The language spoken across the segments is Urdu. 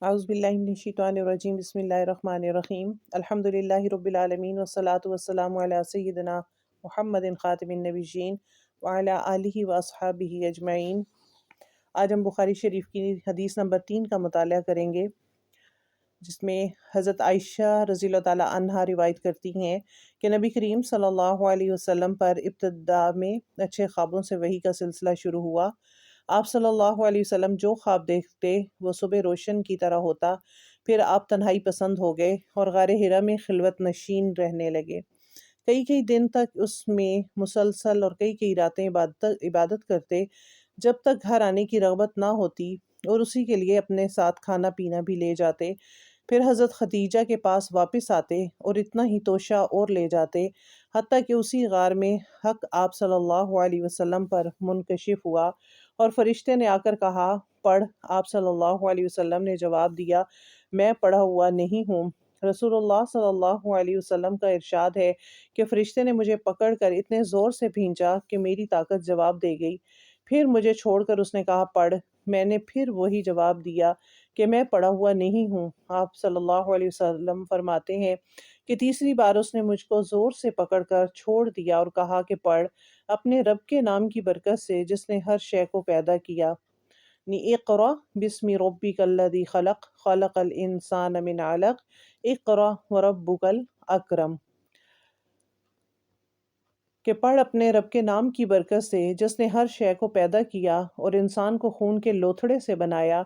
اعوذ باللہ من الشیطان الرجیم بسم اللہ الرحمن الرحیم الحمدللہ رب العالمین والصلاة والسلام علی سیدنا محمد خاتم النبیین وعلی آلہ واصحابہ اجمعین۔ آج ہم بخاری شریف کی حدیث نمبر 3 کا مطالعہ کریں گے، جس میں حضرت عائشہ رضی اللہ تعالیٰ عنہا روایت کرتی ہیں کہ نبی کریم صلی اللہ علیہ وسلم پر ابتدا میں اچھے خوابوں سے وحی کا سلسلہ شروع ہوا۔ آپ صلی اللہ علیہ وسلم جو خواب دیکھتے وہ صبح روشن کی طرح ہوتا، پھر آپ تنہائی پسند ہو گئے اور غار حرا میں خلوت نشین رہنے لگے۔ کئی دن تک اس میں مسلسل اور کئی راتیں عبادت کرتے، جب تک گھر آنے کی رغبت نہ ہوتی، اور اسی کے لیے اپنے ساتھ کھانا پینا بھی لے جاتے۔ پھر حضرت خدیجہ کے پاس واپس آتے اور اتنا ہی توشہ اور لے جاتے، حتیٰ کہ اسی غار میں حق آپ صلی اللہ علیہ وسلم پر منکشف ہوا اور فرشتے نے آ کر کہا، پڑھ۔ آپ صلی اللہ علیہ وسلم نے جواب دیا، میں پڑھا ہوا نہیں ہوں۔ رسول اللہ صلی اللہ علیہ وسلم کا ارشاد ہے کہ فرشتے نے مجھے پکڑ کر اتنے زور سے بھینچا کہ میری طاقت جواب دے گئی۔ پھر مجھے چھوڑ کر اس نے کہا، پڑھ۔ میں نے پھر وہی جواب دیا کہ میں پڑھا ہوا نہیں ہوں۔ آپ صلی اللہ علیہ وسلم فرماتے ہیں کہ تیسری بار اس نے مجھ کو زور سے پکڑ کر چھوڑ دیا اور کہا کہ پڑھ، اپنے رب کے نام کی برکت سے جس نے ہر شے کو پیدا کیا۔ اقرأ بسم ربک الذی خلق، خلق الانسان من علق، اقرأ وربک الاکرم، کہ پڑھ اپنے رب کے نام کی برکت سے جس نے ہر شے کو پیدا کیا اور انسان کو خون کے لوتھڑے سے بنایا،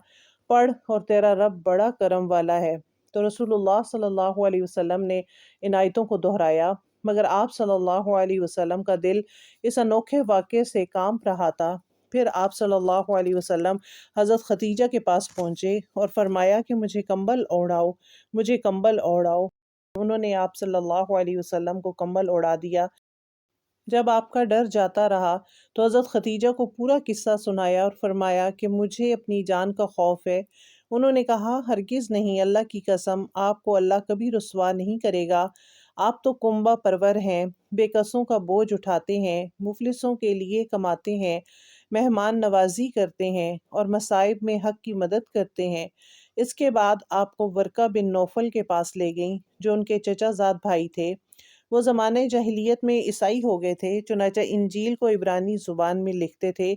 پڑھ اور تیرا رب بڑا کرم والا ہے۔ تو رسول اللہ صلی اللہ علیہ وسلم نے ان آیتوں کو دہرایا، مگر آپ صلی اللہ علیہ وسلم کا دل اس انوکھے واقعے سے کانپ رہا تھا۔ پھر آپ صلی اللہ علیہ وسلم حضرت خدیجہ کے پاس پہنچے اور فرمایا کہ مجھے کمبل اوڑھاؤ، مجھے کمبل اوڑھاؤ۔ انہوں نے آپ صلی اللہ علیہ وسلم کو کمبل اوڑھا دیا۔ جب آپ کا ڈر جاتا رہا تو حضرت خدیجہ کو پورا قصہ سنایا اور فرمایا کہ مجھے اپنی جان کا خوف ہے۔ انہوں نے کہا، ہرگز نہیں، اللہ کی قسم، آپ کو اللہ کبھی رسوا نہیں کرے گا۔ آپ تو کنبہ پرور ہیں، بے کسوں کا بوجھ اٹھاتے ہیں، مفلسوں کے لیے کماتے ہیں، مہمان نوازی کرتے ہیں اور مصائب میں حق کی مدد کرتے ہیں۔ اس کے بعد آپ کو ورقہ بن نوفل کے پاس لے گئیں، جو ان کے چچا زاد بھائی تھے۔ وہ زمانے جاہلیت میں عیسائی ہو گئے تھے، چنانچہ انجیل کو عبرانی زبان میں لکھتے تھے۔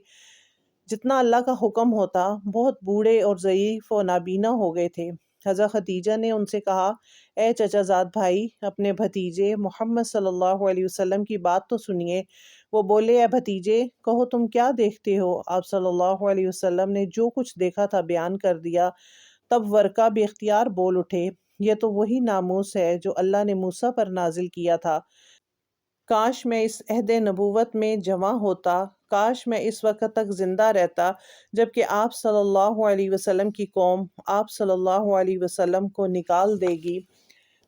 جتنا اللہ کا حکم ہوتا، بہت بوڑھے اور ضعیف و نابینا ہو گئے تھے۔ حضرت خدیجہ نے ان سے کہا، اے چچا زاد بھائی، اپنے بھتیجے محمد صلی اللہ علیہ وسلم کی بات تو سنیے۔ وہ بولے، اے بھتیجے، کہو تم کیا دیکھتے ہو؟ آپ صلی اللہ علیہ وسلم نے جو کچھ دیکھا تھا بیان کر دیا۔ تب ورقہ بے اختیار بول اٹھے، یہ تو وہی ناموس ہے جو اللہ نے موسیٰ پر نازل کیا تھا۔ کاش میں اس عہد نبوت میں جواں ہوتا، کاش میں اس وقت تک زندہ رہتا جبکہ آپ صلی اللہ علیہ وسلم کی قوم آپ صلی اللہ علیہ وسلم کو نکال دے گی۔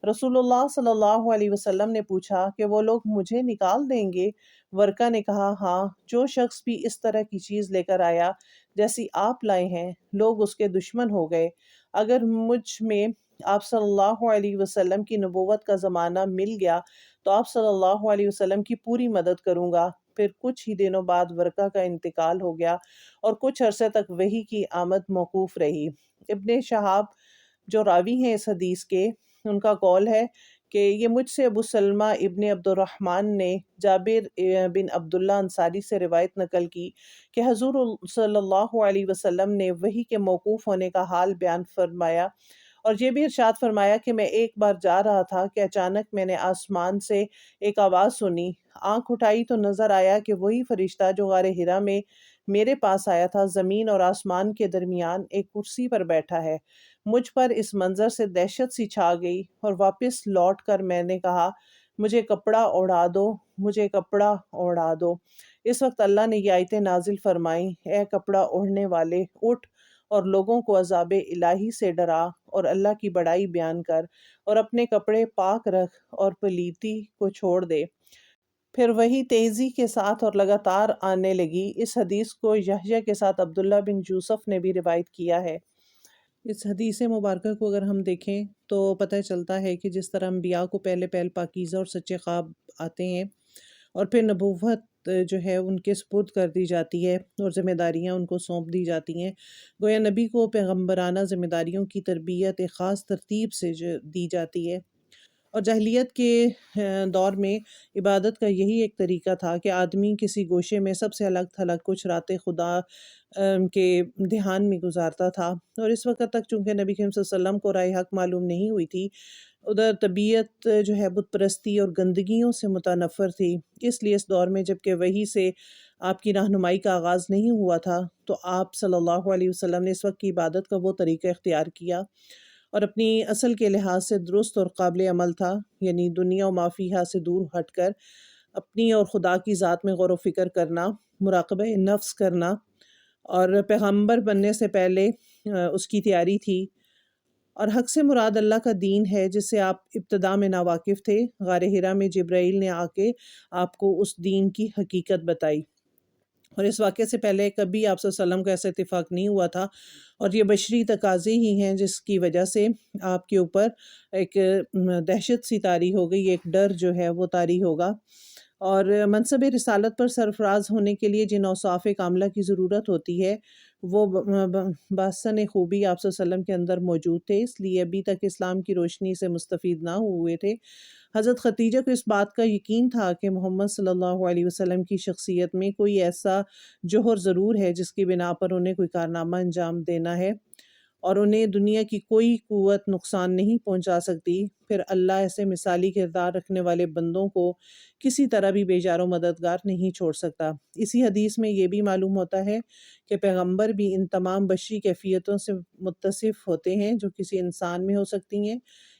رسول اللہ صلی اللہ علیہ وسلم نے پوچھا کہ وہ لوگ مجھے نکال دیں گے؟ ورقہ نے کہا، ہاں، جو شخص بھی اس طرح کی چیز لے کر آیا جیسی آپ لائے ہیں، لوگ اس کے دشمن ہو گئے۔ اگر مجھ میں آپ صلی اللہ علیہ وسلم کی نبوت کا زمانہ مل گیا تو آپ صلی اللہ علیہ وسلم کی پوری مدد کروں گا۔ پھر کچھ ہی دنوں بعد ورقہ کا انتقال ہو گیا اور کچھ عرصے تک وحی کی آمد موقوف رہی۔ ابن شہاب جو راوی ہیں اس حدیث کے، ان کا قول ہے کہ یہ مجھ سے ابو سلمہ ابن عبد الرحمن نے جابر بن عبداللہ انصاری سے روایت نقل کی کہ حضور صلی اللہ علیہ وسلم نے وحی کے موقوف ہونے کا حال بیان فرمایا، اور یہ بھی ارشاد فرمایا کہ میں ایک بار جا رہا تھا کہ اچانک میں نے آسمان سے ایک آواز سنی۔ آنکھ اٹھائی تو نظر آیا کہ وہی فرشتہ جو غار حرا میں میرے پاس آیا تھا، زمین اور آسمان کے درمیان ایک کرسی پر بیٹھا ہے۔ مجھ پر اس منظر سے دہشت سی چھا گئی اور واپس لوٹ کر میں نے کہا، مجھے کپڑا اوڑھا دو، مجھے کپڑا اوڑھا دو۔ اس وقت اللہ نے یہ آیتیں نازل فرمائیں، اے کپڑا اوڑھنے والے، اٹھ اور لوگوں کو عذاب الہی سے ڈرا اور اللہ کی بڑائی بیان کر، اور اپنے کپڑے پاک رکھ اور پلیتی کو چھوڑ دے۔ پھر وہی تیزی کے ساتھ اور لگاتار آنے لگی۔ اس حدیث کو یحییٰ کے ساتھ عبداللہ بن یوسف نے بھی روایت کیا ہے۔ اس حدیث مبارکہ کو اگر ہم دیکھیں تو پتہ چلتا ہے کہ جس طرح انبیاء کو پہلے پاکیزہ اور سچے خواب آتے ہیں اور پھر نبوت جو ہے ان کے سپرد کر دی جاتی ہے اور ذمہ داریاں ان کو سونپ دی جاتی ہیں۔ گویا نبی کو پیغمبرانہ ذمہ داریوں کی تربیت ایک خاص ترتیب سے دی جاتی ہے، اور جاہلیت کے دور میں عبادت کا یہی ایک طریقہ تھا کہ آدمی کسی گوشے میں سب سے الگ تھلگ کچھ راتیں خدا کے دھیان میں گزارتا تھا، اور اس وقت تک چونکہ نبی کریم صلی اللہ علیہ وسلم کو رائے حق معلوم نہیں ہوئی تھی، ادھر طبیعت جو ہے بت پرستی اور گندگیوں سے متنفر تھی۔ اس لیے اس دور میں جب کہ وحی سے آپ کی رہنمائی کا آغاز نہیں ہوا تھا، تو آپ صلی اللہ علیہ وسلم نے اس وقت کی عبادت کا وہ طریقہ اختیار کیا اور اپنی اصل کے لحاظ سے درست اور قابل عمل تھا، یعنی دنیا و ما فیہا سے دور ہٹ کر اپنی اور خدا کی ذات میں غور و فکر کرنا، مراقبہ نفس کرنا، اور پیغمبر بننے سے پہلے اس کی تیاری تھی۔ اور حق سے مراد اللہ کا دین ہے جس سے آپ ابتدا میں ناواقف تھے۔ غار حرا میں جبرائیل نے آ کے آپ کو اس دین کی حقیقت بتائی، اور اس واقعے سے پہلے کبھی آپ صلی اللہ علیہ وسلم کا ایسا اتفاق نہیں ہوا تھا، اور یہ بشری تقاضے ہی ہیں جس کی وجہ سے آپ کے اوپر ایک دہشت سی طاری ہو گئی، ایک ڈر جو ہے وہ طاری ہوگا۔ اور منصب رسالت پر سرفراز ہونے کے لیے جن اوصاف کاملہ کی ضرورت ہوتی ہے وہ بحسن خوبی آپ صلی اللہ علیہ وسلم کے اندر موجود تھے، اس لیے ابھی تک اسلام کی روشنی سے مستفید نہ ہوئے تھے۔ حضرت خدیجہ کو اس بات کا یقین تھا کہ محمد صلی اللہ علیہ وسلم کی شخصیت میں کوئی ایسا جوہر ضرور ہے جس کی بنا پر انہیں کوئی کارنامہ انجام دینا ہے، اور انہیں دنیا کی کوئی قوت نقصان نہیں پہنچا سکتی۔ پھر اللہ ایسے مثالی کردار رکھنے والے بندوں کو کسی طرح بھی بیجار و مددگار نہیں چھوڑ سکتا۔ اسی حدیث میں یہ بھی معلوم ہوتا ہے کہ پیغمبر بھی ان تمام بشری کیفیتوں سے متصف ہوتے ہیں جو کسی انسان میں ہو سکتی ہیں،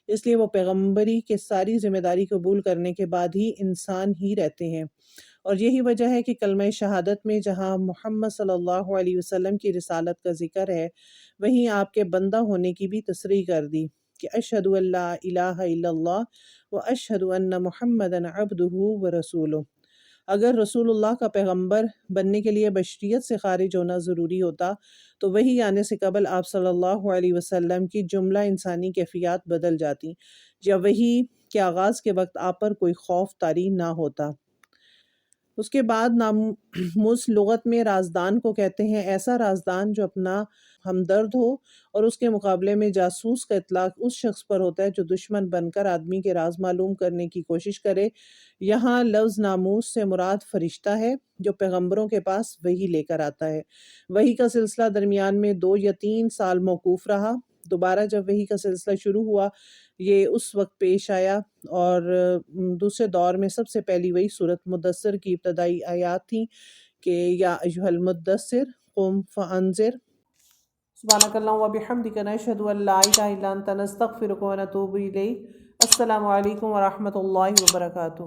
اس لیے وہ پیغمبری کے ساری ذمہ داری قبول کرنے کے بعد ہی انسان ہی رہتے ہیں۔ اور یہی وجہ ہے کہ کلمہ شہادت میں جہاں محمد صلی اللہ علیہ وسلم کی رسالت کا ذکر ہے، وہیں آپ کے بندہ ہونے کی بھی تصریح کر دی کہ اشہد ان لا الہ الا اللہ و اشہد ان محمدًا عبدہ و رسولہ۔ اگر رسول اللہ کا پیغمبر بننے کے لیے بشریت سے خارج ہونا ضروری ہوتا تو وحی آنے سے قبل آپ صلی اللہ علیہ وسلم کی جملہ انسانی کیفیات بدل جاتی، یا وحی کے آغاز کے وقت آپ پر کوئی خوف طاری نہ ہوتا۔ اس کے بعد ناموس لغت میں رازدان کو کہتے ہیں ایسا رازدان جو اپنا ہمدرد ہو، اور اس کے مقابلے میں جاسوس کا اطلاق اس شخص پر ہوتا ہے جو دشمن بن کر آدمی کے راز معلوم کرنے کی کوشش کرے۔ یہاں لفظ ناموس سے مراد فرشتہ ہے جو پیغمبروں کے پاس وحی لے کر آتا ہے۔ وحی کا سلسلہ درمیان میں 2 یا 3 سال موقوف رہا، دوبارہ جب وحی کا سلسلہ شروع ہوا یہ اس وقت پیش آیا، اور دوسرے دور میں سب سے پہلی وہی سورت مدثر کی ابتدائی آیات تھیں کہ یا ایھا المدثر قم فانذر۔ سبحانک اللہم و بحمدک نشہد ان لا الہ الا انت نستغفرک و نتوب الیک۔ السلام علیکم ورحمۃ اللہ وبرکاتہ۔